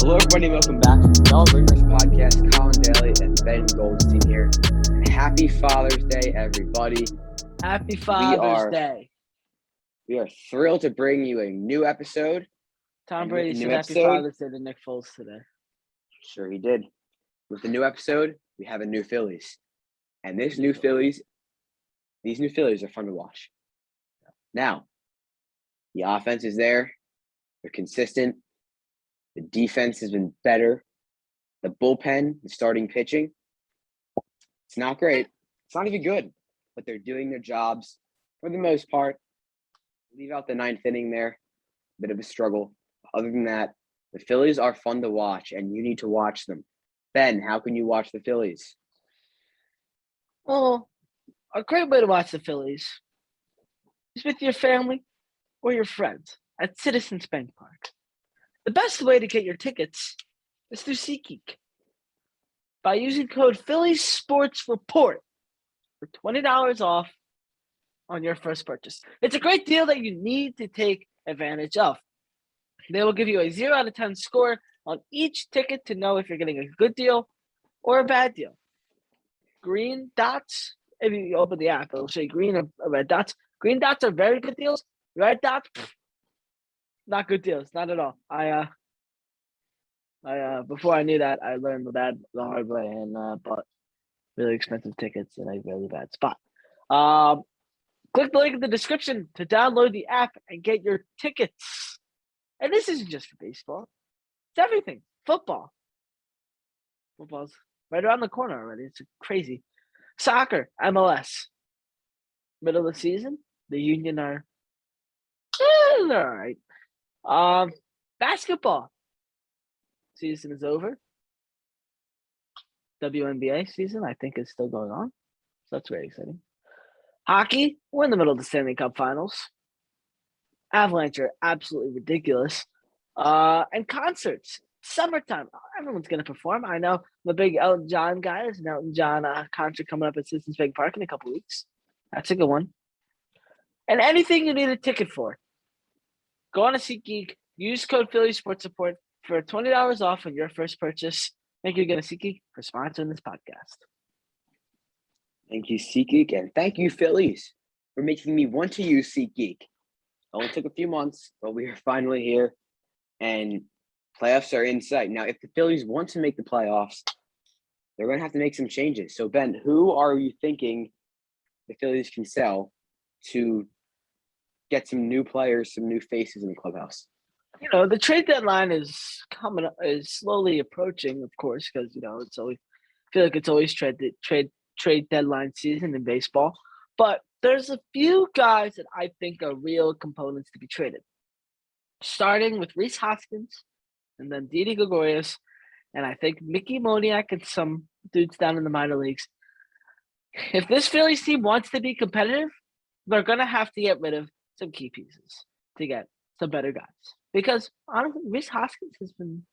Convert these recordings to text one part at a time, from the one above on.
Hello, everybody. Welcome back to the Bell Ringers podcast. Colin Daly and Ben Goldstein here. And happy Father's Day, everybody. Happy Father's Day. We are thrilled to bring you a new episode. Tom Brady said Happy Father's Day to Nick Foles today. Sure he did. With the new episode, we have a new Phillies. And these new Phillies are fun to watch. Now, the offense is there. They're consistent. The defense has been better. The bullpen, the starting pitching, it's not great. It's not even good, but they're doing their jobs for the most part. Leave out the ninth inning there, bit of a struggle. Other than that, the Phillies are fun to watch, and you need to watch them. Ben, how can you watch the Phillies? Well, a great way to watch the Phillies is with your family or your friends at Citizens Bank Park. The best way to get your tickets is through SeatGeek. By using code Phillies Sports Report for $20 off on your first purchase. It's a great deal that you need to take advantage of. They will give you a 0 out of 10 score on each ticket to know if you're getting a good deal or a bad deal. Green dots, if you open the app, it'll say green or red dots. Green dots are very good deals. Red dots, not good deals, not at all. I before I knew that, I learned that the hard way and bought really expensive tickets in a really bad spot. Click the link in the description to download the app and get your tickets. And this isn't just for baseball; it's everything. Football's right around the corner already. It's crazy. Soccer, MLS, middle of the season. The Union are all right. Basketball season is over. WNBA season, I think, is still going on. So that's very exciting. Hockey, we're in the middle of the Stanley Cup Finals. Avalanche are absolutely ridiculous. And concerts, summertime. Everyone's going to perform. I know I'm a big Elton John guy. There's an Elton John concert coming up at Citizens Bank Park in a couple weeks. That's a good one. And anything you need a ticket for, go on to SeatGeek. Use code Phillies Sports Support for $20 off on your first purchase. Thank you again to SeatGeek for sponsoring this podcast. Thank you, SeatGeek, and thank you, Phillies, for making me want to use SeatGeek. It only took a few months, but we are finally here, and playoffs are in sight. Now, if the Phillies want to make the playoffs, they're going to have to make some changes. So, Ben, who are you thinking the Phillies can sell to get some new players, some new faces in the clubhouse? You know, the trade deadline is slowly approaching, of course, because it's always I feel like it's always trade deadline season in baseball. But there's a few guys that I think are real components to be traded. Starting with Rhys Hoskins and then Didi Gregorius, and I think Mickey Moniak and some dudes down in the minor leagues. If this Phillies team wants to be competitive, they're gonna have to get rid of some key pieces to get some better guys. Because honestly, Rhys Hoskins has been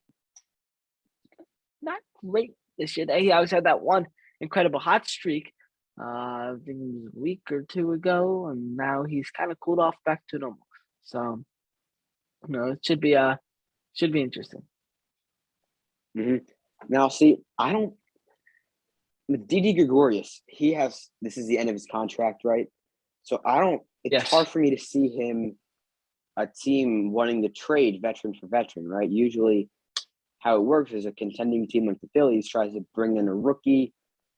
not great this year. He always had that one incredible hot streak, I think it was a week or two ago, and now he's kind of cooled off back to normal. So, it should be interesting. Mm-hmm. Now, see, I don't. With Didi Gregorius, this is the end of his contract, right? So I don't. It's hard for me to see him. A team wanting to trade veteran for veteran, right? Usually how it works is a contending team like the Phillies tries to bring in a rookie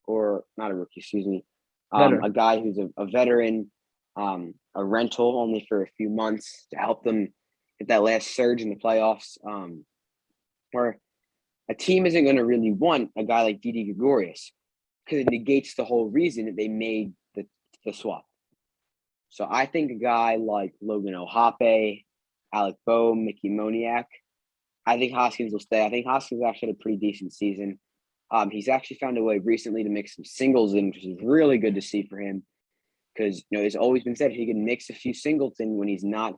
or not a rookie, excuse me, a guy who's a veteran, a rental only for a few months to help them get that last surge in the playoffs. Where a team isn't going to really want a guy like Didi Gregorius because it negates the whole reason that they made the swap. So I think a guy like Logan O'Hoppe, Alec Boehm, Mickey Moniak, I think Hoskins will stay. I think Hoskins actually had a pretty decent season. He's actually found a way recently to mix some singles in, which is really good to see for him because, it's always been said he can mix a few singles in when he's not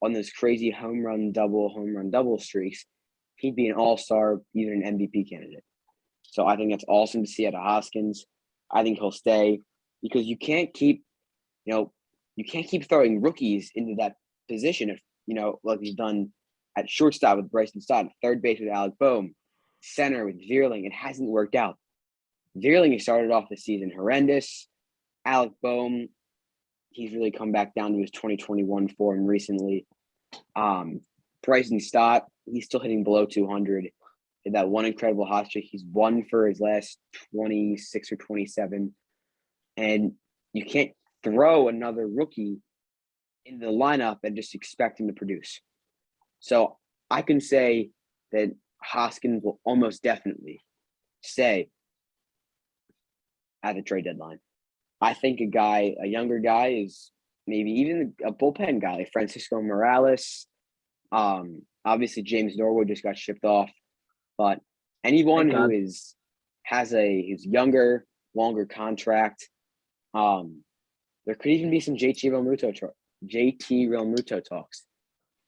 on those crazy home run double streaks. He'd be an all-star, even an MVP candidate. So I think that's awesome to see out of Hoskins. I think he'll stay because you can't keep throwing rookies into that position if, like he's done at shortstop with Bryson Stott, third base with Alec Boehm, center with Vierling. It hasn't worked out. Vierling, he started off the season horrendous. Alec Boehm, he's really come back down to his 2021 form recently. Bryson Stott, he's still hitting below 200. Did that one incredible hot streak. He's won for his last 26 or 27. And you can't throw another rookie in the lineup and just expect him to produce. So I can say that Hoskins will almost definitely stay at the trade deadline. I think a younger guy is maybe even a bullpen guy like Francisco Morales. Obviously James Norwood just got shipped off, but anyone who has his younger, longer contract. There could even be some JT Realmuto talks.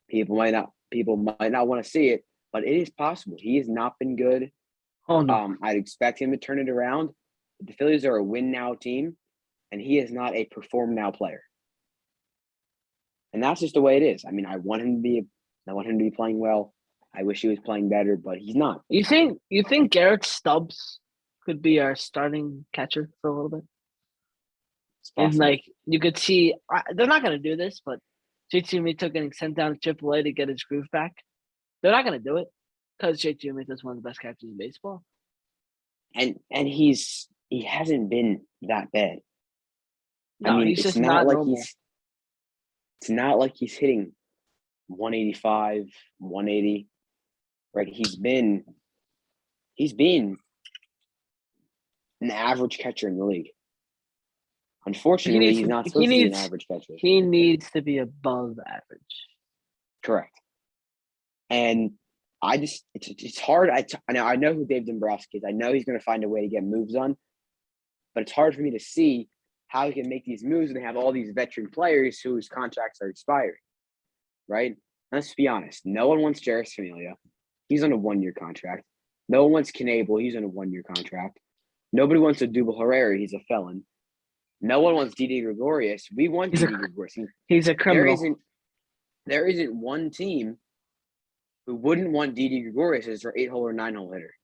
People might not want to see it, but it is possible. He has not been good. Oh no. I'd expect him to turn it around. The Phillies are a win now team, and he is not a perform now player. And that's just the way it is. I mean, I want him to be playing well. I wish he was playing better, but he's not. You think Garrett Stubbs could be our starting catcher for a little bit? And like you could see, they're not going to do this, but JT Realmuto getting sent down to AAA to get his groove back. They're not going to do it because JT Realmuto is one of the best catchers in baseball. And he hasn't been that bad. No, he's just not normal. It's not like he's hitting 185, 180. Right? He's been an average catcher in the league. Unfortunately, he's not supposed to be an average catcher. He needs to be above average. Correct. And it's hard. I know who Dave Dombrowski is. I know he's going to find a way to get moves on, but it's hard for me to see how he can make these moves and have all these veteran players whose contracts are expiring. Right? Let's be honest. No one wants Jarris Familia. He's on a 1-year contract. No one wants Knable. He's on a 1-year contract. Nobody wants Odubel Herrera. He's a felon. No one wants Didi Gregorius. We want Didi Gregorius. He's a criminal. There isn't one team who wouldn't want Didi Gregorius as their 8-hole or 9-hole hitter.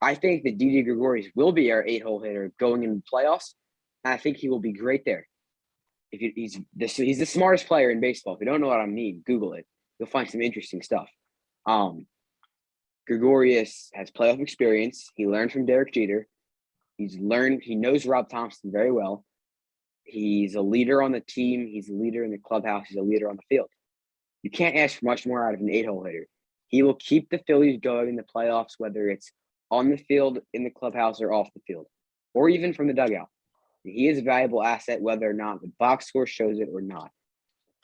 I think that Didi Gregorius will be our 8-hole hitter going into the playoffs. And I think he will be great there. He's the smartest player in baseball. If you don't know what I mean, Google it. You'll find some interesting stuff. Gregorius has playoff experience. He learned from Derek Jeter. He knows Rob Thompson very well. He's a leader on the team. He's a leader in the clubhouse. He's a leader on the field. You can't ask for much more out of an 8-hole hitter. He will keep the Phillies going in the playoffs, whether it's on the field, in the clubhouse, or off the field, or even from the dugout. He is a valuable asset, whether or not the box score shows it or not.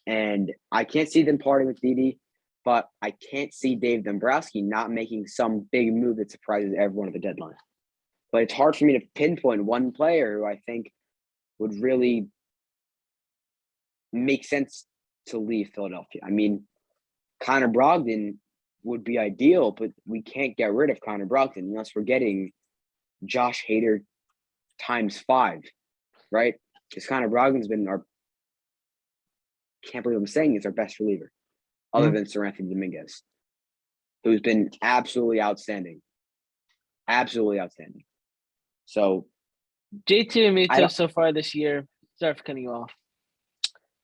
And I can't see them parting with Didi, but I can't see Dave Dombrowski not making some big move that surprises everyone at the deadline. But it's hard for me to pinpoint one player who I think would really make sense to leave Philadelphia. I mean, Connor Brogdon would be ideal, but we can't get rid of Connor Brogdon unless we're getting Josh Hader times 5, right? Because Connor Brogdon's been can't believe I'm saying it's our best reliever, other than Sir Anthony Dominguez, who's been absolutely outstanding. Absolutely outstanding. So JT Realmuto so far this year, sorry for cutting you off,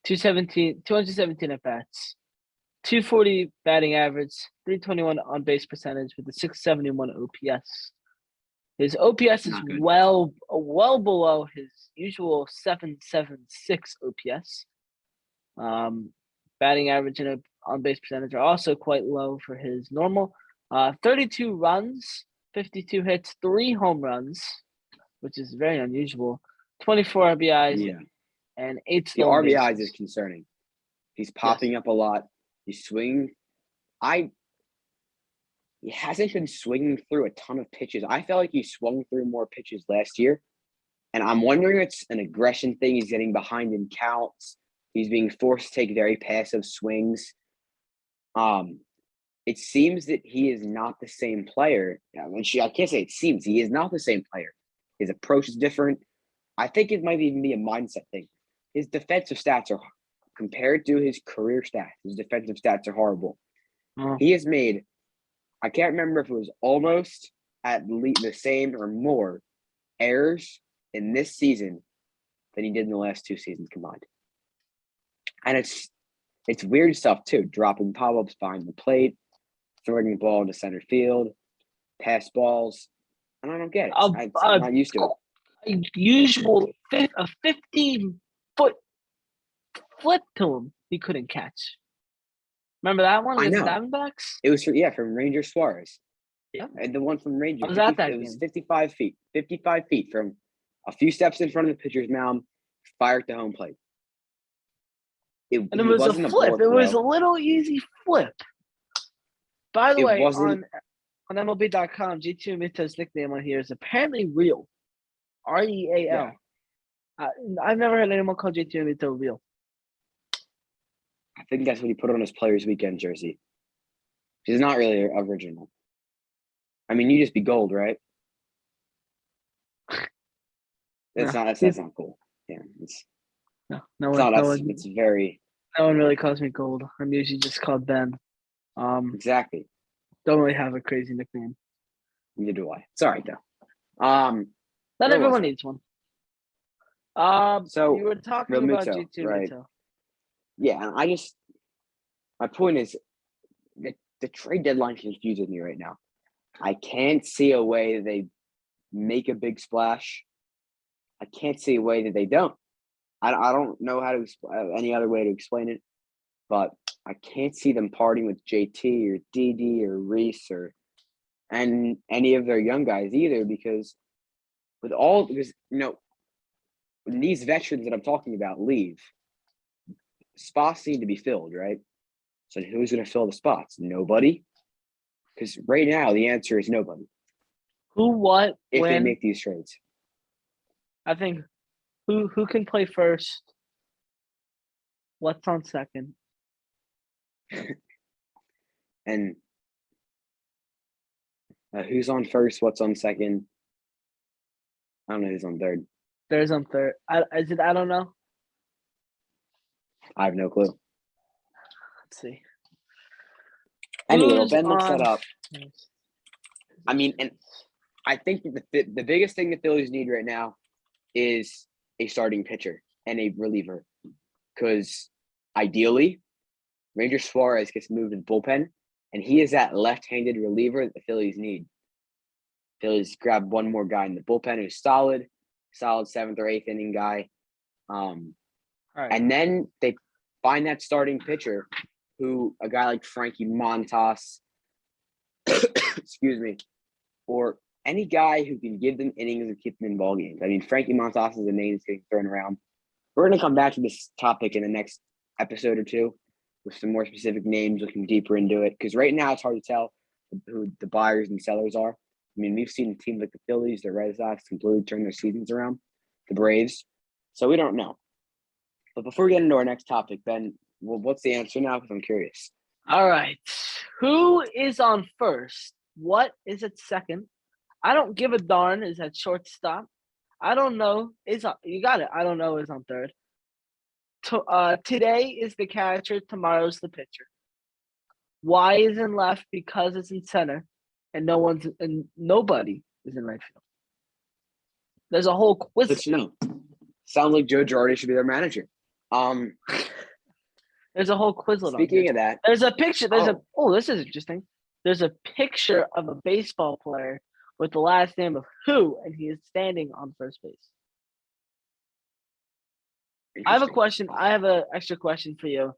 217 at bats, 240 batting average, 321 on base percentage with a 671 OPS. His OPS is well below his usual 776 OPS. Batting average and on base percentage are also quite low for his normal. 32 runs, 52 hits, 3 home runs, which is very unusual. 24 RBIs and 8 stolen bases. RBIs is concerning. He's popping up a lot. He's swinging. He hasn't been swinging through a ton of pitches. I felt like he swung through more pitches last year. And I'm wondering if it's an aggression thing. He's getting behind in counts. He's being forced to take very passive swings. It seems that he is not the same player. I can't say it seems. He is not the same player. His approach is different. I think it might even be a mindset thing. His defensive stats are, compared to his career stats, his defensive stats are horrible. Oh. He has made, I can't remember if it was almost at least the same or more errors in this season than he did in the last 2 seasons combined. And it's weird stuff too, dropping pop-ups behind the plate, throwing the ball into center field, pass balls. And I don't get it. I'm not used to it. A 15-foot flip to him he couldn't catch. Remember that one I against the know. Diamondbacks? It was from Ranger Suarez. Yeah. And the one from Ranger. I was at that it was game. 55 feet. 55 feet from a few steps in front of the pitcher's mound, fired to home plate. And it was a flip. It was a little easy flip. By the way, on MLB.com, G2 Mito's nickname on here is apparently real. Real. Yeah. I've never heard anyone call G2 Mito real. I think that's what he put on his Players Weekend jersey. He's not really original. I mean, you just be gold, right? That's not cool. Yeah, it's very. No one really calls me gold. I'm usually just called Ben. Exactly. Don't really have a crazy nickname. Neither do I. It's all right though. Not everyone needs one. So you were talking about G2 right? Mito. Yeah, and my point is that the trade deadline confuses me right now. I can't see a way that they make a big splash. I can't see a way that they don't. I don't know how to any other way to explain it, but I can't see them parting with JT or DD or Reese and any of their young guys either, because when these veterans that I'm talking about leave, spots need to be filled, right? So who's going to fill the spots? Nobody. Because right now the answer is nobody. Who, what, if when? They make these trades. I think who can play first? What's on second? And who's on first? What's on second? I don't know who's on third. There's on third. I don't know. I have no clue. Let's see. Anyway, Ben looks that up. I mean, and I think the biggest thing the Phillies need right now is a starting pitcher and a reliever. Because ideally, Ranger Suarez gets moved to the bullpen, and he is that left-handed reliever that the Phillies need. Phillies grab one more guy in the bullpen who's solid 7th or 8th inning guy. Right. And then they find that starting pitcher a guy like Frankie Montas, excuse me, or any guy who can give them innings and keep them in ball games. I mean, Frankie Montas is a name that's getting thrown around. We're going to come back to this topic in the next episode or two with some more specific names, looking deeper into it. Because right now it's hard to tell who the buyers and sellers are. I mean, we've seen teams like the Phillies, the Red Sox completely turn their seasons around, the Braves. So we don't know. But before we get into our next topic, Ben, what's the answer now? Because I'm curious. All right. Who is on first? What is at second? I don't give a darn is at shortstop. I don't know. You got it. I don't know is on third. Today is the catcher. Tomorrow's the pitcher. Why is in left? Because it's in center, and nobody is in right field. There's a whole quiz. But sounds like Joe Girardi should be their manager. There's a whole Quizlet. Speaking of that, there's a picture. This is interesting. There's a picture of a baseball player with the last name of who, and he is standing on first base. I have a question. I have an extra question for you.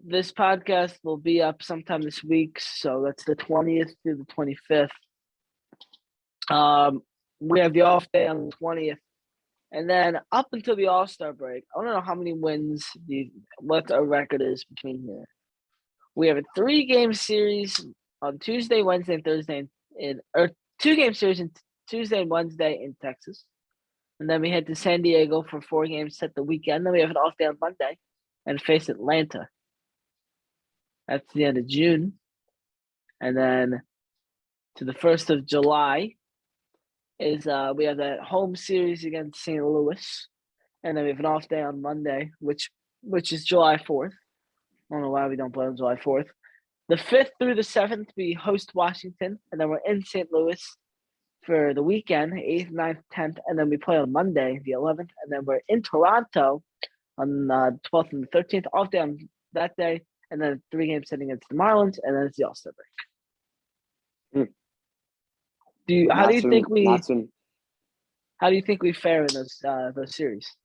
This podcast will be up sometime this week, so that's the 20th through the 25th. We have the off day on the 20th. And then up until the All-Star break, I don't know how many wins, what our record is between here. We have a 3-game series on Tuesday, Wednesday, and Thursday, or 2-game series on Tuesday and Wednesday in Texas. And then we head to San Diego for 4 games set the weekend. Then we have an off day on Monday and face Atlanta. That's the end of June. And then to the 1st of July is we have that home series against St. Louis. And then we have an off day on Monday, which is July 4th. I don't know why why we don't play on July 4th. The 5th through the 7th, we host Washington, and then we're in St. Louis for the weekend, 8th, 9th, 10th, and then we play on Monday, the 11th, and then we're in Toronto on the 12th and the 13th, off day on that day, and then 3 games sitting against the Marlins, and then it's the All-Star break. How do you think we fare in those series?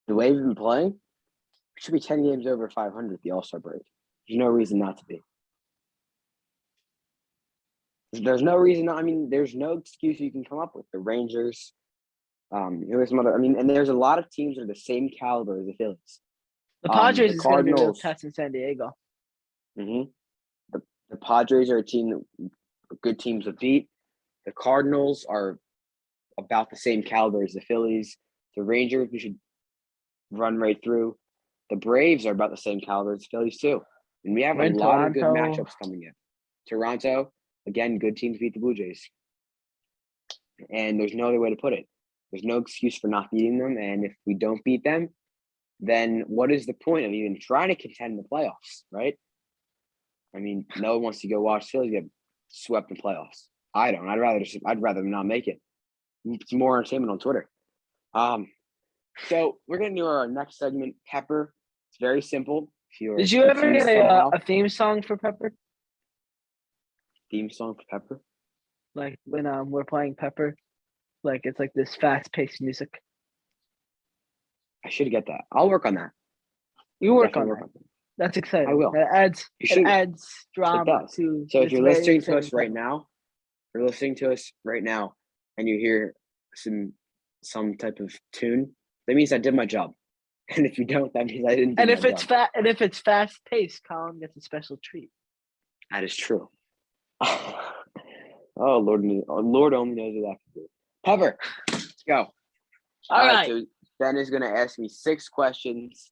The way we've been playing, we should be 10 games over 500 at the All-Star break. There's no reason not to be. There's no reason. I mean, there's no excuse you can come up with. The Rangers, there's some other. I mean, and there's a lot of teams that are the same caliber as the Phillies. The Padres is going to be a real Cardinals. test in San Diego. Mm-hmm. The Padres are a team that good teams to beat. The Cardinals are about the same caliber as the Phillies. The Rangers, we should run right through. The Braves are about the same caliber as the Phillies too. And we have a lot of good matchups coming in. Toronto, again, good team to beat the Blue Jays. And there's no other way to put it. There's no excuse for not beating them. And if we don't beat them, then what is the point of even trying to contend in the playoffs, right? I mean, no one wants to go watch Phillies get swept in playoffs. I don't. I'd rather them not make it. It's more entertainment on Twitter. So we're gonna do our next segment, Pepper. It's very simple. Did you ever get a theme song for Pepper? Theme song for Pepper? Like when we're playing Pepper, like it's like this fast-paced music. I should get that. I'll work on that. You work on that. That's exciting. I will. It adds drama to. So if you're listening to us right now, and you hear some type of tune, that means I did my job. And if you don't, that means I didn't do and my if it's job. and if it's fast paced, Colin gets a special treat. That is true. Oh Lord only knows what that can do. Pepper, let's go. All right. So Ben is gonna ask me 6 questions.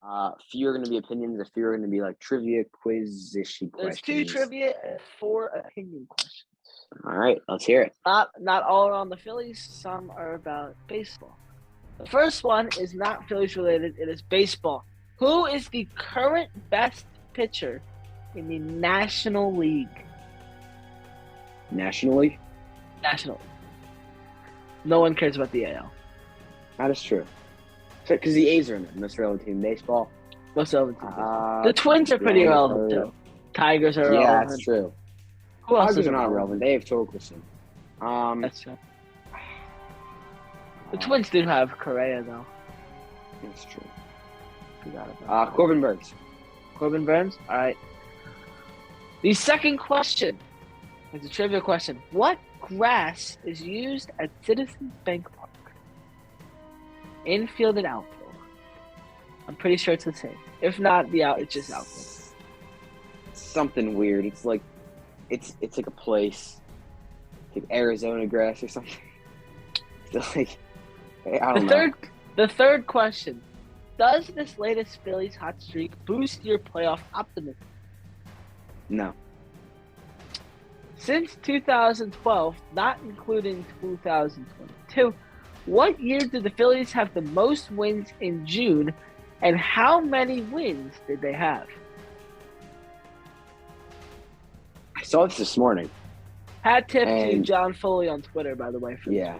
A few are gonna be opinions, a few are gonna be like trivia, quiz-ishy questions. There's 2 trivia and 4 opinion questions. All right, let's hear it. Not all are on the Phillies. Some are about baseball. The first one is not Phillies related. It is baseball. Who is the current best pitcher in the National League? National League? National League. No one cares about the AL. That is true. Because the A's are in it. Most relevant team in baseball. Most relevant team. The Twins are pretty relevant too. Tigers are relevant. Yeah, that's true. Who else Tigers is are not relevant. They have Torkelson. That's true. The Twins do have Correa though. That's true. Forgot about Corbin Burns. Corbin Burns? All right. The second question is a trivia question. What grass is used at Citizens Bank Park? Infield and outfield. I'm pretty sure it's the same. If not, it's just outfield. Something weird. It's like a place, like Arizona grass or something. It's like I don't know. The third question: does this latest Phillies hot streak boost your playoff optimism? No. Since 2012, not including 2022, what year did the Phillies have the most wins in June, and how many wins did they have? I saw this morning. Hat tip to John Foley on Twitter, by the way. Yeah.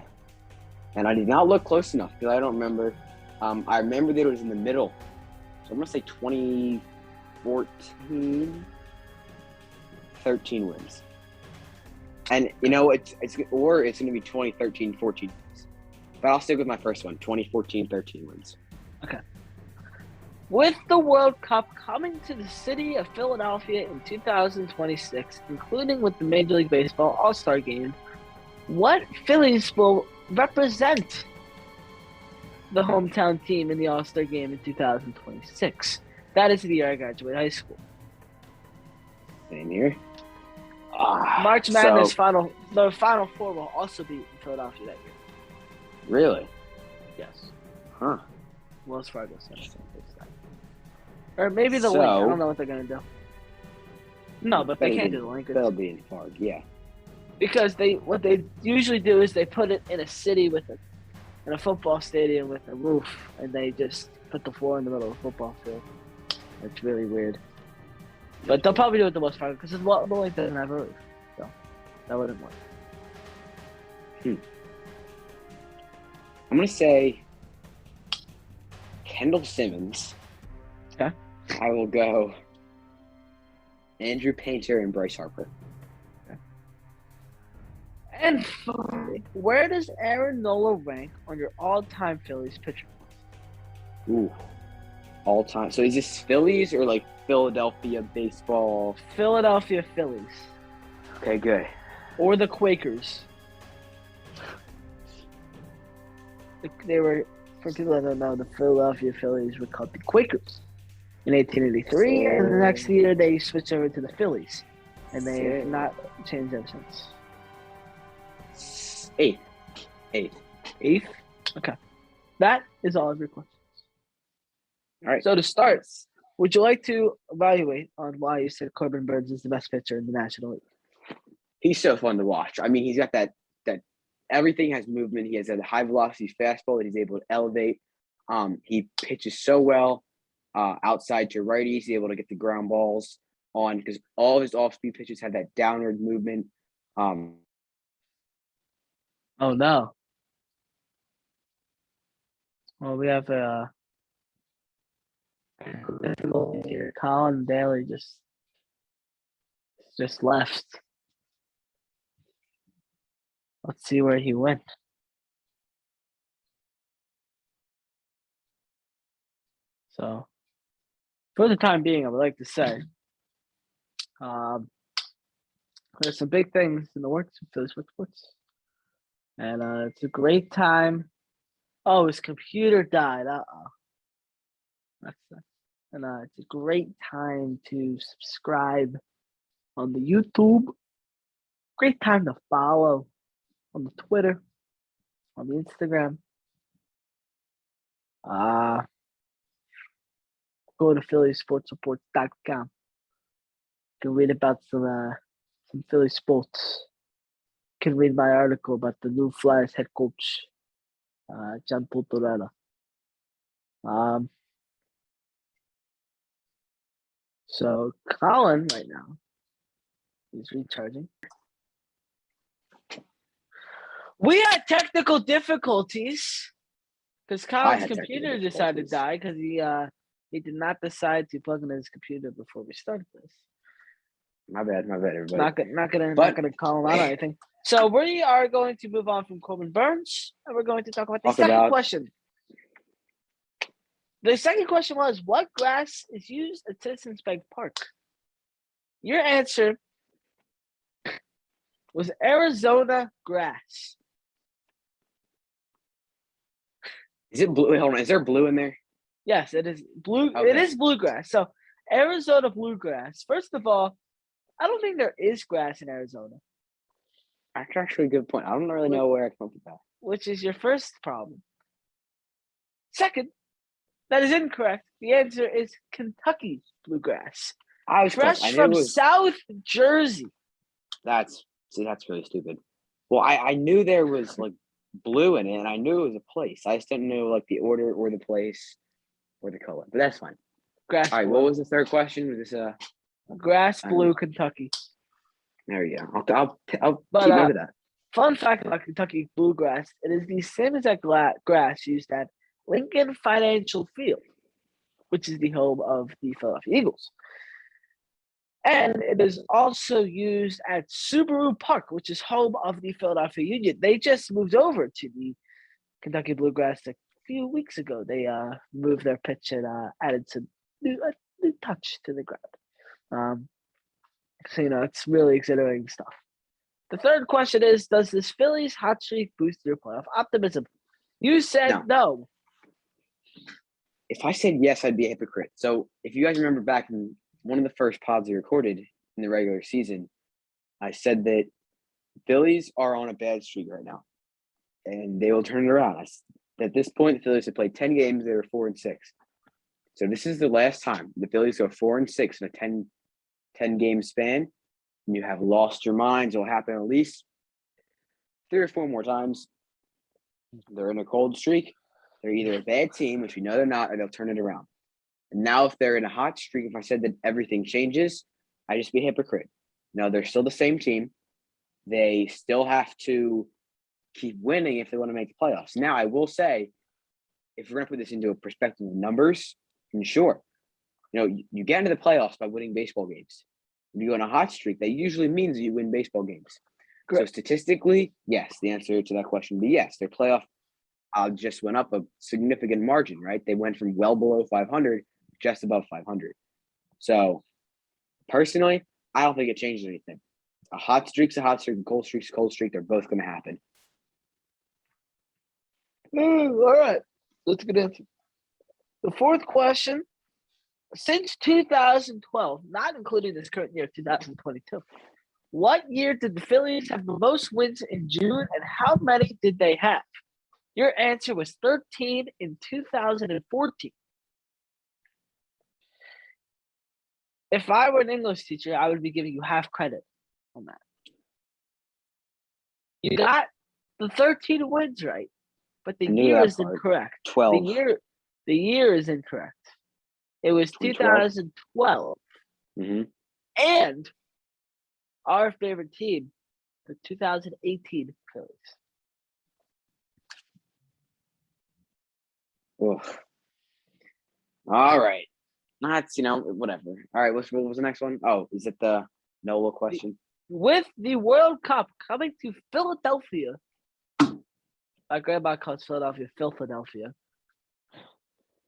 And I did not look close enough because I don't remember. I remember that it was in the middle. So I'm going to say 2014, 13 wins. And, it's going to be 2013, 14 wins. But I'll stick with my first one, 2014, 13 wins. Okay. With the World Cup coming to the city of Philadelphia in 2026, including with the Major League Baseball All-Star Game, what Phillies will represent the hometown team in the All-Star Game in 2026? That is the year I graduated high school. Same year. March Madness Final Four will also be in Philadelphia that year. Really? Yes. Huh. Wells Fargo Center. Or maybe the link. I don't know what they're going to do. No, but they can't do the link. They'll be in Fargo, yeah. Because what they usually do is they put it in a city in a football stadium with a roof, and they just put the floor in the middle of the football field. It's really weird. But they'll probably do it the most part because the lake doesn't have a roof. So that wouldn't work. I'm going to say Kendall Simmons. Okay. I will go Andrew Painter and Bryce Harper. And where does Aaron Nola rank on your all-time Phillies pitcher? Ooh, all time. So is this Phillies or like Philadelphia baseball? Philadelphia Phillies. Okay, good. Or the Quakers. They were, for people that don't know, the Philadelphia Phillies were called the Quakers in 1883, and the next year they switched over to the Phillies, and they have not changed ever since. Eighth. Eighth? Okay. That is all of your questions. All right. So to start, would you like to evaluate on why you said Corbin Burns is the best pitcher in the National League? He's so fun to watch. I mean, he's got that everything has movement. He has a high velocity fastball that he's able to elevate. He pitches so well outside to righties. He's able to get the ground balls on because all of his off-speed pitches have that downward movement. Oh no. Well, we have Colin Daly just left. Let's see where he went. So, for the time being, I would like to say, there's some big things in the works with Phillies Sports, and it's a great time. Oh, his computer died. That's and it's a great time to subscribe on the YouTube. Great time to follow on the Twitter, on the Instagram. Go to phillysportsreports.com. You can read about some Philly sports. You can read my article about the new Flyers head coach, John Tortorella. So Colin right now is recharging. We had technical difficulties because Colin's computer decided to die because he did not decide to plug in his computer before we started this. My bad, everybody. Not gonna call him out or anything. So we are going to move on from Corbin Burns, and we're going to talk about the second question. The second question was, what grass is used at Citizens Bank Park? Your answer was Arizona grass. Is it blue? Hold on. Is there blue in there? Yes, it is blue. Okay. It is bluegrass. So Arizona bluegrass. First of all, I don't think there is grass in Arizona. That's actually a good point. I don't really know where I come up with that. Which is your first problem. Second, that is incorrect. The answer is Kentucky bluegrass. I was fresh from South Jersey. That's really stupid. Well, I knew there was like blue in it, and I knew it was a place. I just didn't know like the order or the place or the color. But that's fine. Grass. All right. Blue. What was the third question? Was this grass blue Kentucky? There you go. I'll keep note of that. Fun fact about Kentucky bluegrass: it is the same exact grass used at Lincoln Financial Field, which is the home of the Philadelphia Eagles. And it is also used at Subaru Park, which is home of the Philadelphia Union. They just moved over to the Kentucky Bluegrass a few weeks ago. They moved their pitch and added some new touch to the ground. So, it's really exhilarating stuff. The third question is, does this Phillies hot streak boost your playoff optimism? You said no. If I said yes, I'd be a hypocrite. So if you guys remember back in one of the first pods we recorded in the regular season, I said that Phillies are on a bad streak right now, and they will turn it around. At this point, the Phillies have played 10 games. They were 4-6. So this is the last time the Phillies go 4-6 in a 10 game span. And you have lost your minds. It'll happen at least 3 or 4 more times. They're in a cold streak. they're either a bad team, which we know they're not, or they'll turn it around. And now if they're in a hot streak, if I said that everything changes, I'd just be a hypocrite. No, they're still the same team. They still have to keep winning if they want to make the playoffs. Now, I will say, if we're going to put this into a perspective of numbers, then sure. You get into the playoffs by winning baseball games. When you go on a hot streak, that usually means you win baseball games. Correct. So statistically, yes, the answer to that question would be yes. Their playoff just went up a significant margin, right? They went from well below 500 just above 500. So personally, I don't think it changed anything. A hot streak's a hot streak, a cold streak's a cold streak. They're both going to happen. All right. That's a good answer. The fourth question. Since 2012, not including this current year, 2022, what year did the Phillies have the most wins in June, and how many did they have? Your answer was 13 in 2014. If I were an English teacher, I would be giving you half credit on that. You got the 13 wins right, but the year is incorrect. 12. The year is incorrect. It was 2012. Mm-hmm. And our favorite team, the 2018 Phillies. Ugh. All right. That's, whatever. All right, what was the next one? Oh, is it the NOLA question? With the World Cup coming to Philadelphia. My grandma calls Philadelphia Philadelphia.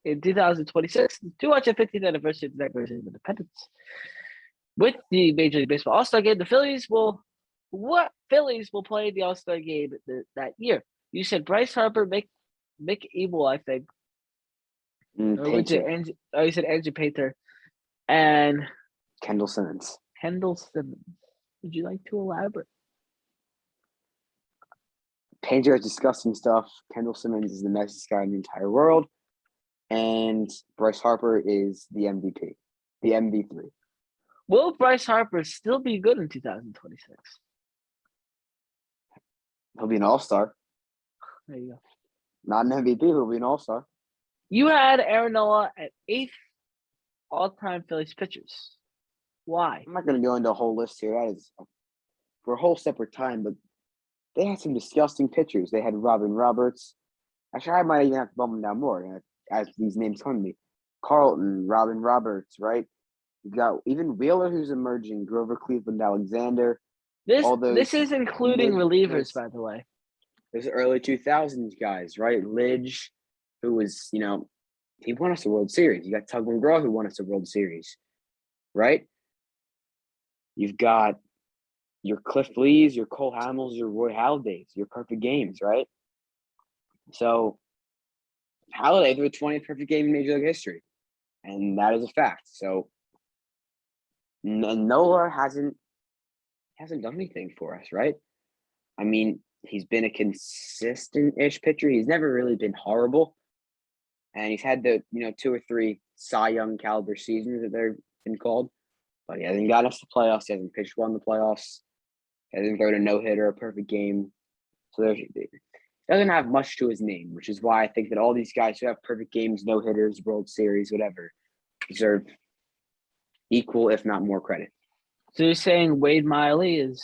In 2026, the 215th anniversary of the Declaration of Independence. With the Major League Baseball All-Star Game, what Phillies will play the All-Star Game that year? You said Bryce Harper, Mick Ebel, I think. You said Andrew Painter. And Kendall Simmons. Would you like to elaborate? Painter is disgusting stuff. Kendall Simmons is the nicest guy in the entire world. And Bryce Harper is the MVP, the MV3. Will Bryce Harper still be good in 2026? He'll be an all-star. There you go. Not an MVP, he'll be an all-star. You had Aaron Nola at 8th all-time Phillies pitchers. Why? I'm not going to go into a whole list here. That is for a whole separate time, but they had some disgusting pitchers. They had Robin Roberts. Actually, I might even have to bump them down more as these names come to me. Carlton, Robin Roberts, right? You got even Wheeler, who's emerging, Grover Cleveland, Alexander. This is including relievers, by the way. There's early 2000s guys, right? Lidge, who was, he won us a World Series. You got Tug McGraw, who won us a World Series, right? You've got your Cliff Lees, your Cole Hamels, your Roy Halladay's, your perfect games, right? So Halladay threw a 20th perfect game in Major League history, and that is a fact. So and Nola hasn't done anything for us, right? I mean, he's been a consistent-ish pitcher. He's never really been horrible, and he's had the 2 or 3 Cy Young caliber seasons that they've been called, but he hasn't got us to playoffs. He hasn't pitched well in the playoffs. He hasn't thrown a no-hitter, a perfect game. So he doesn't have much to his name, which is why I think that all these guys who have perfect games, no-hitters, World Series, whatever, deserve equal, if not more, credit. So you're saying Wade Miley is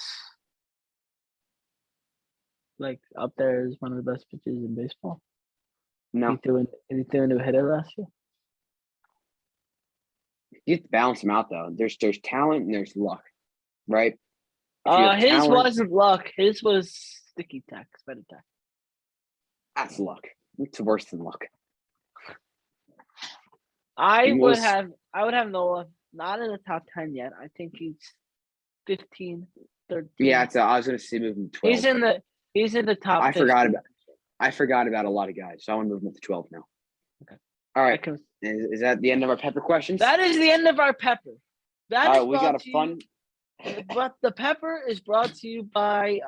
up there as one of the best pitchers in baseball? No. He threw a no-hitter last year? You have to balance them out, though. There's talent and there's luck, right? His wasn't luck. His was sticky tack, better tack. That's luck. It's worse than luck. I would have Nola not in the top 10 yet. I think he's 15, 13. Yeah, I was going to say moving to 12. He's in the top. I forgot about a lot of guys, so I want to move him up to 12 now. Okay. All right. Is that the end of our pepper questions? That is the end of our pepper. We got a fun. But the pepper is brought to you by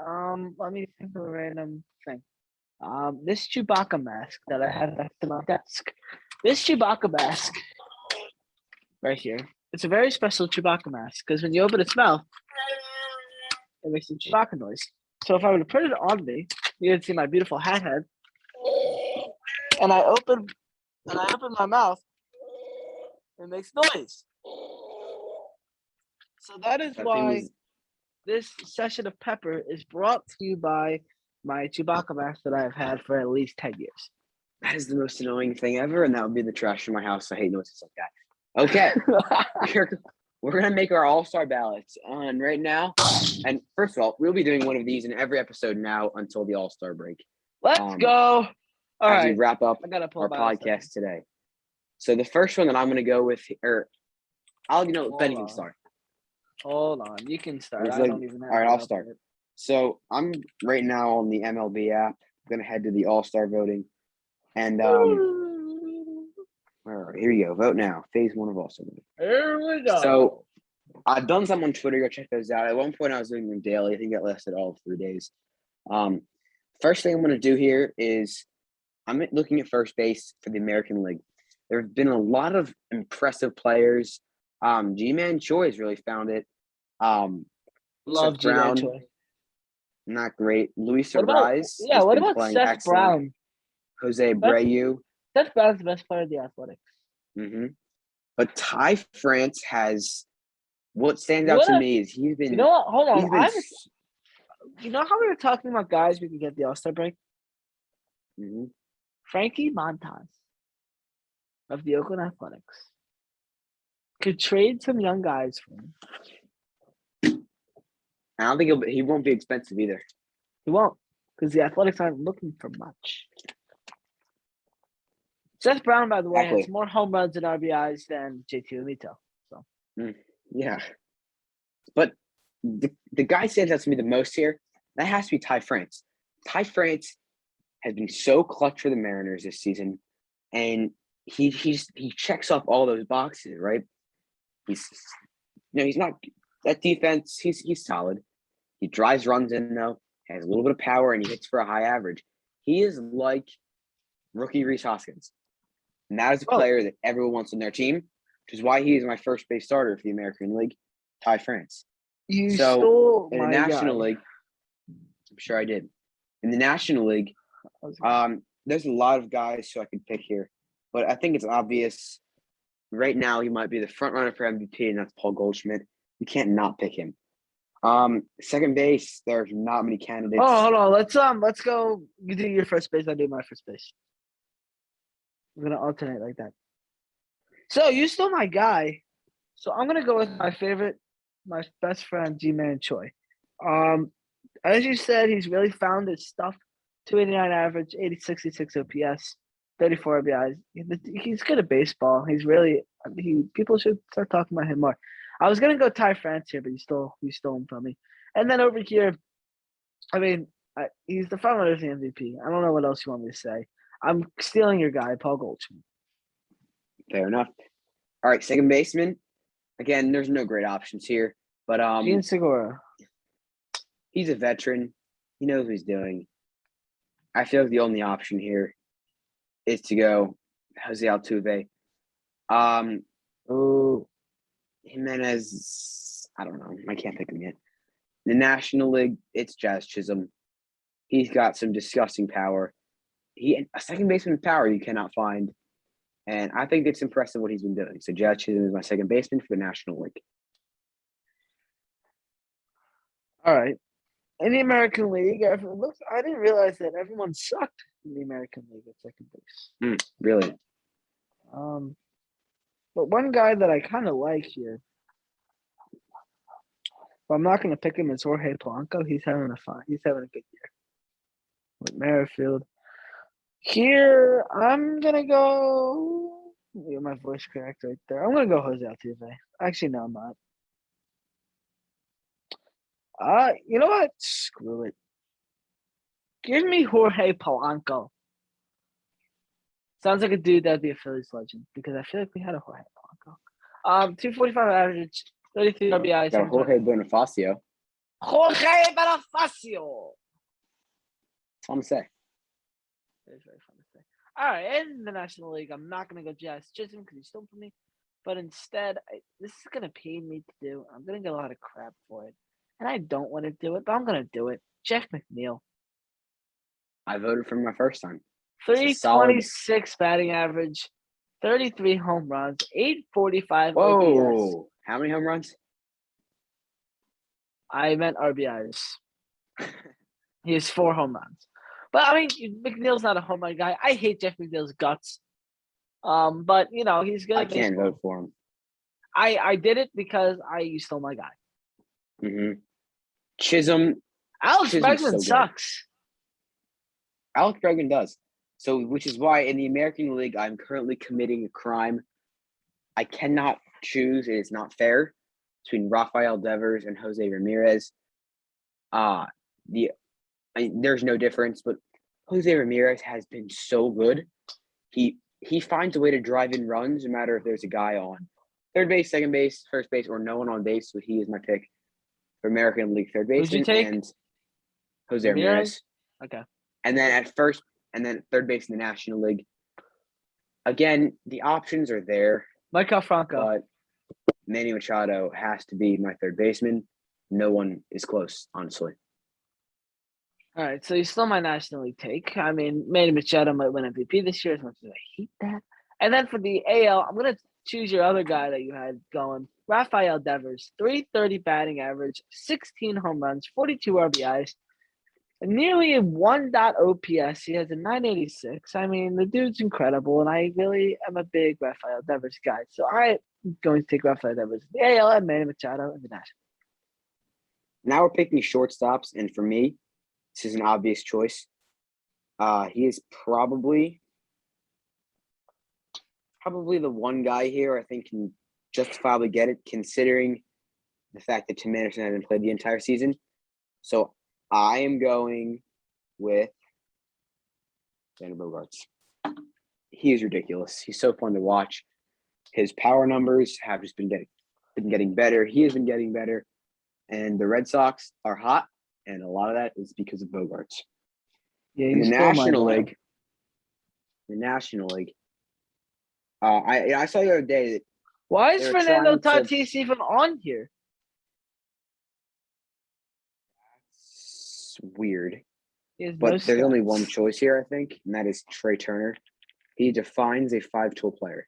let me think of a random thing. This Chewbacca mask that I have next to my desk. This Chewbacca mask right here. It's a very special Chewbacca mask because when you open its mouth, it makes a Chewbacca noise. So if I were to put it on me, you can see my beautiful hat head. and I open my mouth, it makes noise. So that is why this session of Pepper is brought to you by my Chewbacca mask that I have had for at least 10 years. That is the most annoying thing ever, and that would be the trash in my house. I hate noises like that. Okay. We're going to make our all-star ballots on right now. And first of all, we'll be doing one of these in every episode now until the all-star break. Let's go. All as right. we wrap up I gotta pull our my podcast today. So the first one that I'm going to go with, Ben, you can start. Hold on. You can start. All don't even have right, to I'll open start. it. So I'm right now on the MLB app. I'm going to head to the all-star voting. And here you go. Vote now. Phase 1 of all-star voting. Here we go. So I've done some on Twitter. Go check those out. At one point, I was doing them daily. I think it lasted all of 3 days. First thing I'm going to do here is I'm looking at first base for the American League. There have been a lot of impressive players. G-Man Choi has really found it. Love G-Man Choi. Not great. Luis What about Seth Brown? Jose Abreu. Seth Brown's the best player of the Athletics. Mm-hmm. But Ty France has what stands out to me is he's been. You know what? Hold on. You know how we were talking about guys we could get the All-Star break? Mm-hmm. Frankie Montas of the Oakland Athletics could trade some young guys for him. I don't think he won't be expensive either. He won't, because the Athletics aren't looking for much. Seth Brown, by the way, has more home runs and RBIs than JT Realmuto. So yeah, but the guy stands out to me the most here. That has to be Ty France. Ty France has been so clutch for the Mariners this season, and he checks off all those boxes, right? He's not that defense. He's solid. He drives runs in though, has a little bit of power, and he hits for a high average. He is like rookie Rhys Hoskins, and that is a player that everyone wants on their team, which is why he is my first base starter for the American League, Ty France. You stole in the National League, I'm sure I did. In the National League, there's a lot of guys who I could pick here, but I think it's obvious. Right now, he might be the front runner for MVP, and that's Paul Goldschmidt. You can't not pick him. Second base, there's not many candidates. Oh, hold on. Let's go. You do your first base. I do my first base. We're gonna alternate like that. So you stole my guy. So I'm gonna go with my best friend, G-Man Choi. As you said, he's really found his stuff. 289 average, 66 OPS, 34 RBIs. He's good at baseball. People should start talking about him more. I was gonna go Ty France here, but you stole him from me. And then over here, he's the front runner for the MVP. I don't know what else you want me to say. I'm stealing your guy, Paul Goldschmidt. Fair enough. All right, second baseman. Again, there's no great options here, but Jean Segura. He's a veteran. He knows what he's doing. I feel like the only option here is to go Jose Altuve. Jimenez, I don't know. I can't pick him yet. The National League, it's Jazz Chisholm. He's got some disgusting power. A second baseman power you cannot find. And I think it's impressive what he's been doing. So Jazz Chisholm is my second baseman for the National League. All right. In the American League, I didn't realize that everyone sucked in the American League at second base. Really? But one guy that I kind of like here, but I'm not going to pick him, is Jorge Polanco. He's having a good year with Merrifield. Here, I'm going to go. Get my voice correct right there. I'm going to go Jose Altuve. Actually, no, I'm not. You know what? Screw it. Give me Jorge Polanco. Sounds like a dude that'd be a Phillies legend, because I feel like we had a Jorge Polanco. 245 average, 33 RBIs. Got Jorge Bonifacio. Jorge Bonifacio. That's fun to say. It is very fun to say. All right, in the National League, I'm not going to go Jazz Chisholm because he stole from me. But instead, this is going to pain me to do. I'm going to get a lot of crap for it. And I don't want to do it, but I'm going to do it. Jeff McNeil. I voted for him my first time. It's a solid. 326 batting average, 33 home runs, 845 OPS. Whoa! How many home runs? I meant RBIs. He has 4 home runs. But I mean, McNeil's not a home run guy. I hate Jeff McNeil's guts. But he's good. I can't vote for him. I did it because you stole my guy. Mm-hmm. Chisholm. Alex Chisholm's Bregman so good. sucks. Alex Bregman does. So, which is why in the American League, I'm currently committing a crime. I cannot choose. It is not fair between Rafael Devers and Jose Ramirez. There's no difference, but Jose Ramirez has been so good. He finds a way to drive in runs, no matter if there's a guy on third base, second base, first base, or no one on base. So he is my pick for American League third baseman. Who'd you take? And Jose Ramirez. Okay. And then at first, and then third base in the National League. Again, the options are there. Michael Franco. But Manny Machado has to be my third baseman. No one is close, honestly. All right, so you stole my National League take. I mean, Manny Machado might win MVP this year as much as I hate that. And then for the AL, I'm going to choose your other guy that you had going, Rafael Devers, 330 batting average, 16 home runs, 42 RBIs, and nearly a 1 OPS. He has a 986. I mean, the dude's incredible, and I really am a big Rafael Devers guy. So I'm going to take Rafael Devers in the AL and Manny Machado in the National. Now we're picking shortstops, and for me, this is an obvious choice. He is probably the one guy here I think can justifiably get it, considering the fact that Tim Anderson hasn't played the entire season. So I am going with Xander Bogaerts. He is ridiculous. He's so fun to watch. His power numbers have just been getting better. He has been getting better. And the Red Sox are hot, and a lot of that is because of Bogaerts. Yeah, In the National League, I saw the other day that why is Fernando trying Tatis even on here? it's weird. But There's only one choice here, I think, and that is Trey Turner. He defines a 5-tool player.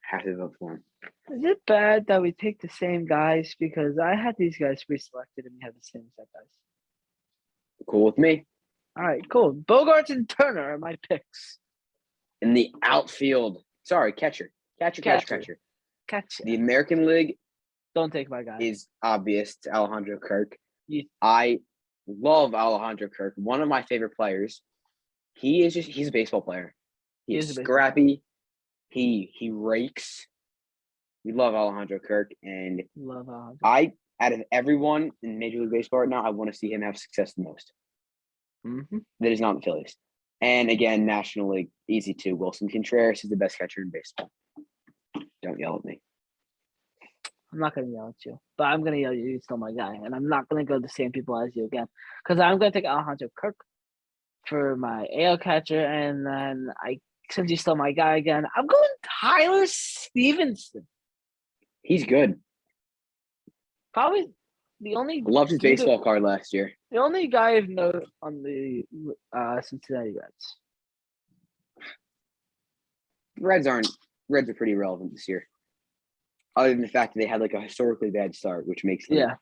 Have to vote for him. Is it bad that we take the same guys? Because I had these guys pre-selected and we have the same set guys. Cool with me. All right, cool. Bogaerts and Turner are my picks. In the outfield, catcher. Catcher. The American League Don't take my guy. is obvious to Alejandro Kirk. Yeah. I love Alejandro Kirk. One of my favorite players. He's a baseball player. He's scrappy. He rakes. We love Alejandro Kirk, and love Alejandro. Out of everyone in Major League Baseball right now, I want to see him have success the most. Mm-hmm. That is not the Phillies. And again, National League, easy too. Wilson Contreras is the best catcher in baseball. Don't yell at me. I'm not going to yell at you, but I'm going to yell at you. You stole my guy, and I'm not going to go the same people as you again, because I'm going to take Alejandro Kirk for my AL catcher, and then since you stole my guy again, I'm going Tyler Stevenson. He's good. Probably the only loved his baseball card last year. The only guy I've known on the Cincinnati Reds. Reds are pretty irrelevant this year. Other than the fact that they had like a historically bad start, which makes them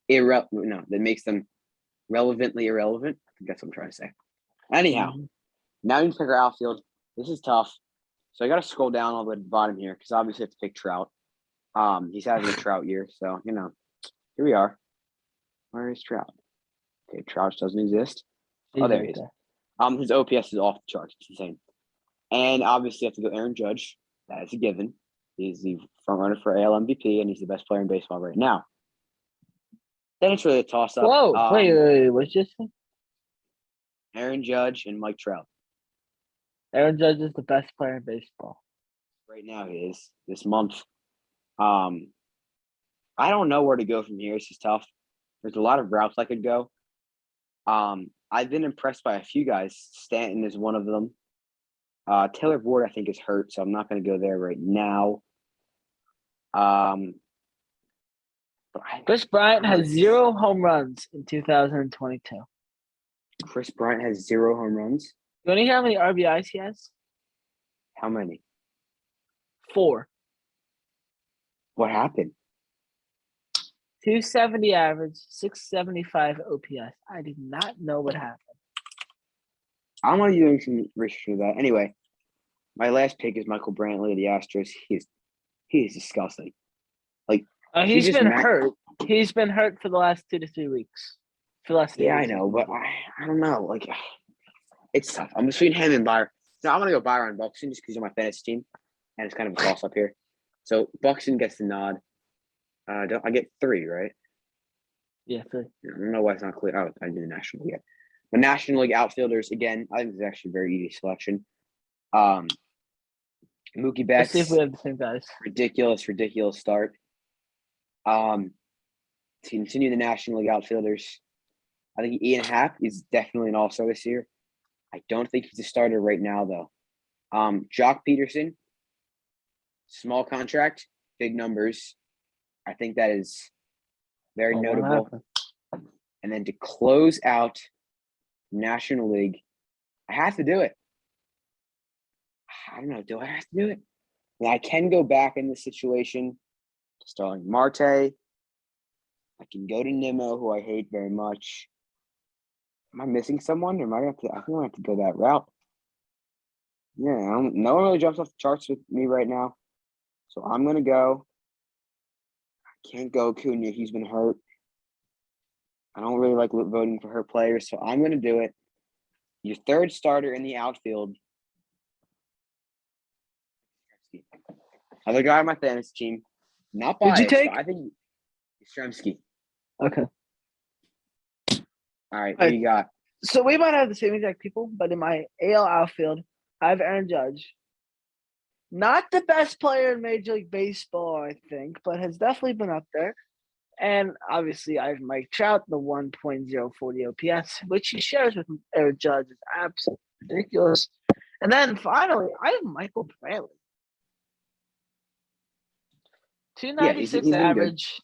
that makes them relevantly irrelevant. I think that's what I'm trying to say. Anyhow, now you can pick our outfield. This is tough. So I got to scroll down all the way to the bottom here because obviously I have to pick Trout. He's having a Trout year, so here we are. Where is Trout? Okay, Trout doesn't exist. There he is. His OPS is off the charts. It's insane. And obviously, you have to go Aaron Judge. That is a given. He's the front runner for AL MVP, and he's the best player in baseball right now. Then it's really a toss-up. Whoa! Wait! What's this thing? Aaron Judge and Mike Trout. Aaron Judge is the best player in baseball. Right now, he is this month. I don't know where to go from here. This is tough. There's a lot of routes I could go. I've been impressed by a few guys. Stanton is one of them. Taylor Ward, I think, is hurt, so I'm not going to go there right now. Chris Bryant has 0 home runs in 2022. Chris Bryant has 0 home runs. You want to hear how many RBIs he has? How many? 4. What happened? 270 average, 675 OPS. I did not know what happened. I'm gonna do some research for that. Anyway, my last pick is Michael Brantley of the Astros. He is disgusting. Like He's just been hurt. He's been hurt for the last 2 to 3 weeks. For the last 3 Yeah, I weeks. know, but I don't know. Like it's tough. I'm between him and Byron. No, I'm gonna go Byron Buxton just because you're my fantasy team, and it's kind of a toss up here. So Buxton gets the nod. I get 3, right? Yeah, 3. I don't know why it's not clear. Oh, I did the National League. The National League outfielders again. I think it's actually a very easy selection. Mookie Let's see if Betts, we have the same guys. ridiculous start. To continue the National League outfielders, I think Ian Happ is definitely an all-star this year. I don't think he's a starter right now, though. Jock Peterson, small contract, big numbers. I think that is very notable. And then to close out National League, I have to do it. I don't know. Do I have to do it? I can go back in this situation to Starling Marte. I can go to Nimmo, who I hate very much. Am I missing someone? Or am I gonna have to? I think I have to go that route. Yeah, no one really jumps off the charts with me right now, so I'm gonna go. I can't go Cunha. He's been hurt. I don't really like voting for hurt players, so I'm gonna do it. Your third starter in the outfield. Other guy on my fantasy team. Not biased. Who'd you take? I think Yastrzemski. Okay. All right, who you got? So we might have the same exact people, but in my AL outfield, I have Aaron Judge. Not the best player in Major League Baseball, I think, but has definitely been up there. And obviously, I have Mike Trout, the 1.040 OPS, which he shares with Aaron Judge. Is absolutely ridiculous. And then finally, I have Michael Brantley. 296 average,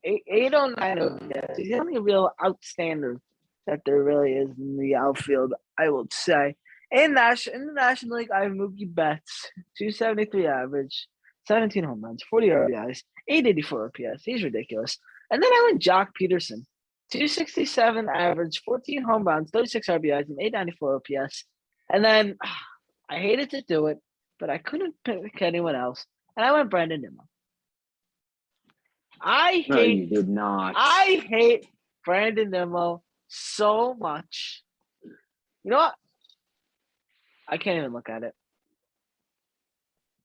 809 OPS. He's the only real outstander that there really is in the outfield, I would say. In the National League, I have Mookie Betts, 273 average, 17 home runs, 40 RBIs, 884 OPS. He's ridiculous. And then I went Jock Peterson, 267 average, 14 home runs, 36 RBIs, and 894 OPS. And then I hated to do it, but I couldn't pick anyone else. And I went Brandon Nimmo. You did not. I hate Brandon Nimmo so much. You know what? I can't even look at it.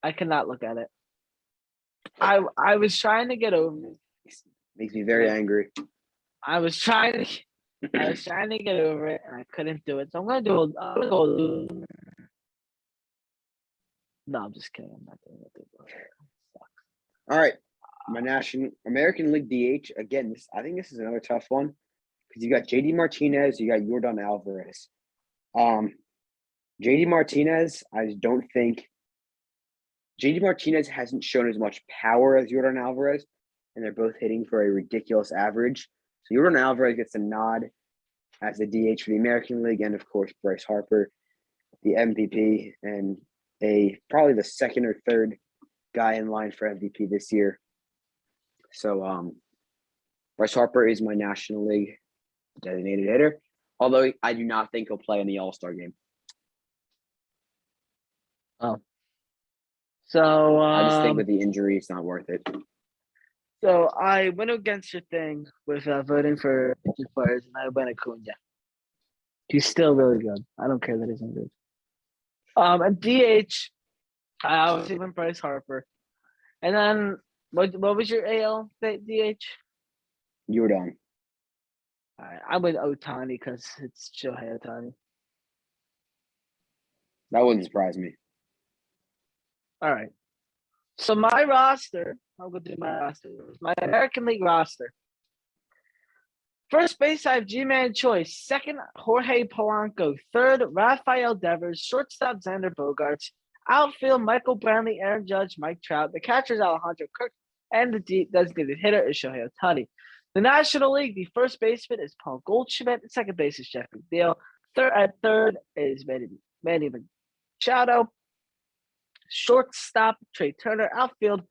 I cannot look at it. I was trying to get over it. Makes me very angry. I was trying to get over it, and I couldn't do it. So I'm gonna go. No, I'm just kidding. I'm not doing it. All right, my American League DH again. I think this is another tough one because you got JD Martinez, you got Yordan Alvarez. JD Martinez, I don't think JD Martinez hasn't shown as much power as Yordan Alvarez, and they're both hitting for a ridiculous average. So Yordan Alvarez gets a nod as the DH for the American League, and of course Bryce Harper, the MVP, and probably the second or third guy in line for MVP this year. So Bryce Harper is my National League designated hitter, although I do not think he'll play in the All-Star game. Oh. So I just think with the injury, it's not worth it. So I went against your thing with voting for players, and I went Acuna. He's still really good. I don't care that he's injured. And DH, I obviously went Bryce Harper. And then what was your AL DH? Yordan. All right, I went Ohtani because it's Shohei Ohtani. That wouldn't surprise me. All right. So my roster, I'll go through my roster. My American League roster. First base, I have G-Man Choice. Second, Jorge Polanco. Third, Rafael Devers. Shortstop, Xander Bogaerts. Outfield, Michael Brantley, Aaron Judge, Mike Trout. The catcher is Alejandro Kirk. And the designated hitter is Shohei Ohtani. The National League, the first baseman is Paul Goldschmidt. The second base is Jeff McNeil. At third is Manny Machado. Shortstop, Trey Turner. Outfield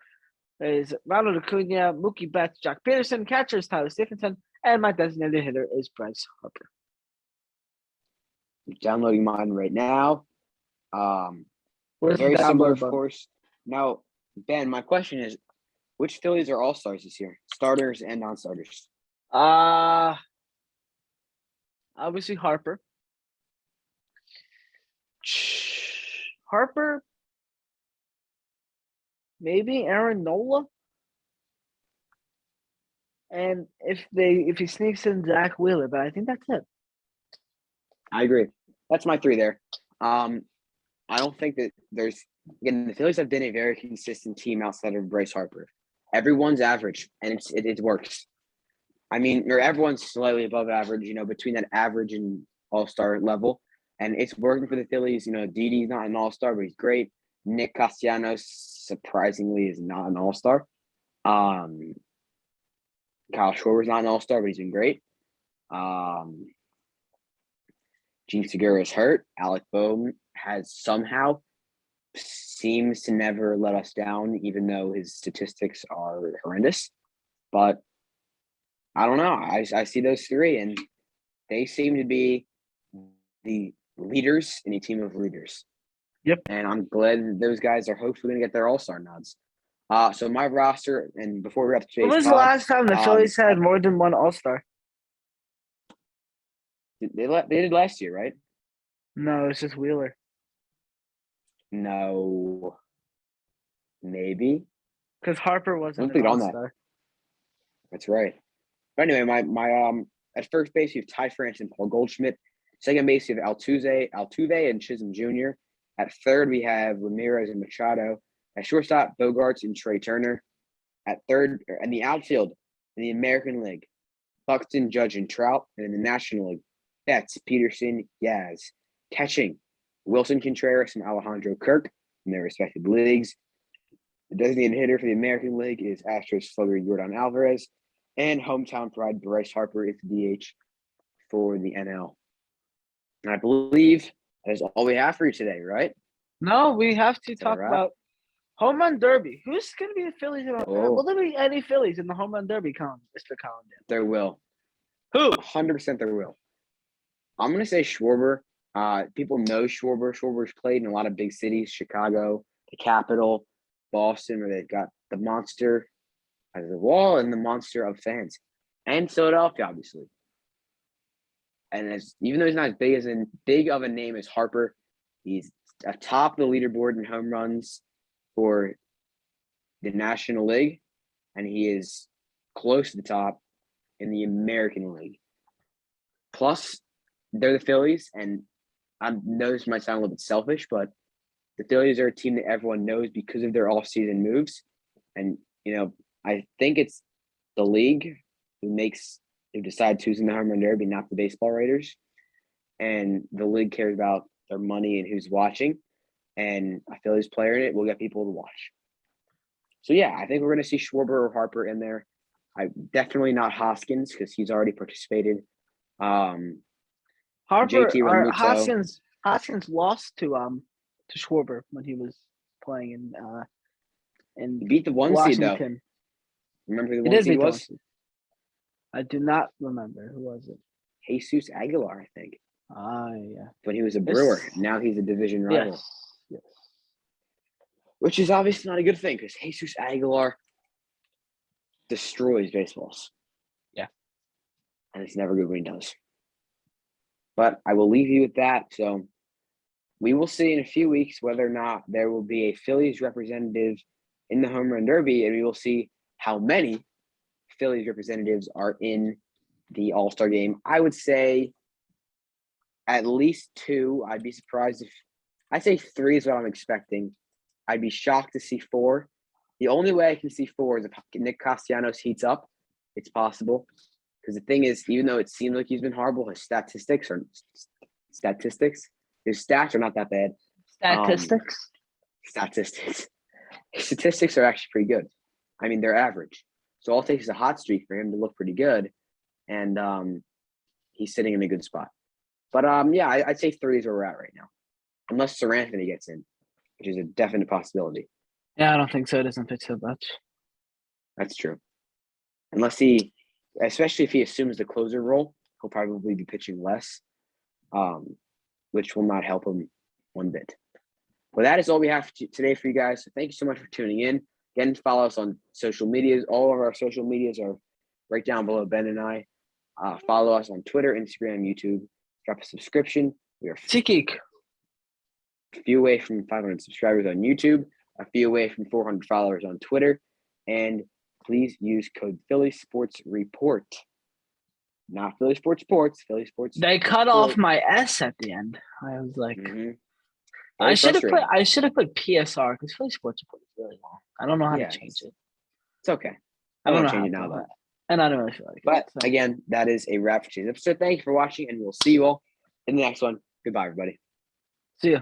is Ronald Acuna, Mookie Betts, Jock Peterson. Catcher is Tyler Stephenson. And my designated hitter is Bryce Harper. I'm downloading mine right now. Where's Very the similar, download of button? course. Now, Ben, my question is, which Phillies are all-stars this year? Starters and non-starters. Obviously Harper. Harper, maybe Aaron Nola. And if he sneaks in Zach Wheeler, but I think that's it. I agree. That's my three there. I don't think that the Phillies have been a very consistent team outside of Bryce Harper. Everyone's average, and it works. I mean, or everyone's slightly above average, between that average and all-star level. And it's working for the Phillies. Didi's not an all-star, but he's great. Nick Castellanos, surprisingly, is not an all-star. Kyle Schwarber's not an all-star, but he's been great. Gene Segura is hurt. Alec Bohm has somehow seems to never let us down, even though his statistics are horrendous. But I don't know. I see those three, and they seem to be the leaders in a team of leaders. Yep. And I'm glad those guys are hopefully going to get their all-star nods. So my roster, and before we wrap up today's When was the last time the Phillies had more than one all-star? They did last year, right? No, it's just Wheeler. No. Maybe. Because Harper wasn't an an all-star. all-star. That's right. But anyway, my at first base you have Ty France and Paul Goldschmidt. Second base you have Altuve and Chisholm Jr. At third we have Ramirez and Machado. At shortstop, Bogarts and Trey Turner. At third, in the outfield, in the American League, Buxton, Judge, and Trout. And in the National League, Betts, Peterson, Yaz. Catching, Wilson Contreras and Alejandro Kirk in their respective leagues. The designated hitter for the American League is Astros slugger Yordan Alvarez. And hometown pride Bryce Harper is the DH for the NL. And I believe that is all we have for you today, right? No, we have to talk about home run derby. Who's going to be the Phillies? Will there be any Phillies in the home run derby, Mr. Colin? There will. Who? 100% there will. I'm going to say Schwarber. People know Schwarber. Schwarber's played in a lot of big cities, Chicago, the capital, Boston, where they've got the monster as a wall and the monster of fans. And Philadelphia, obviously. And even though he's not as big of a name as Harper, he's atop the leaderboard in home runs for the National League, and he is close to the top in the American League. Plus, they're the Phillies, and I know this might sound a little bit selfish, but the Phillies are a team that everyone knows because of their offseason moves. And, I think it's the league who decides who's in the home run derby, not the baseball writers. And the league cares about their money and who's watching. And a Phillies player in it will get people to watch. So, yeah, I think we're going to see Schwarber or Harper in there. Definitely not Hoskins because he's already participated. Harper JT or Realmuto. Hoskins lost to Schwarber when he was playing in He beat the one Washington. seed, though. Remember who the He one did seed beat the was? 1 seed. I do not remember. Who was it? Jesus Aguilar, I think. Yeah. When he was a Brewer. Now he's a division rival. Yes. Which is obviously not a good thing because Jesus Aguilar destroys baseballs. Yeah. And it's never good when he does. But I will leave you with that. So we will see in a few weeks whether or not there will be a Phillies representative in the home run derby, and we will see how many Phillies representatives are in the All-Star game. I would say at least 2. I'd be surprised if – I'd say 3 is what I'm expecting. I'd be shocked to see 4. The only way I can see 4 is if Nick Castellanos heats up. It's possible. Because the thing is, even though it seems like he's been horrible, his statistics. His stats are not that bad. Statistics. His statistics are actually pretty good. I mean, they're average. So all it takes is a hot streak for him to look pretty good. And he's sitting in a good spot. But yeah, I'd say 30 is where we're at right now, unless Sir Anthony gets in, which is a definite possibility. Yeah, I don't think so. It doesn't fit so much. That's true. Especially if he assumes the closer role, he'll probably be pitching less, which will not help him one bit. Well, that is all we have today for you guys. So thank you so much for tuning in. Again, follow us on social medias. All of our social medias are right down below Ben and I. Follow us on Twitter, Instagram, YouTube. Drop a subscription. We are SeatGeek. a few away from 500 subscribers on YouTube, a few away from 400 followers on Twitter, and please use code Philly Sports Report. Not Philly Sports Sports, Philly Sports. They cut off my S at the end. I was like, I should have put PSR because Philly Sports Report is really long. I don't know how to change it. It's okay. I don't know change how it now though. And I don't really feel like but it. So. Again, that is a wrap for today's episode. Thank you for watching, and we'll see you all in the next one. Goodbye, everybody. See ya.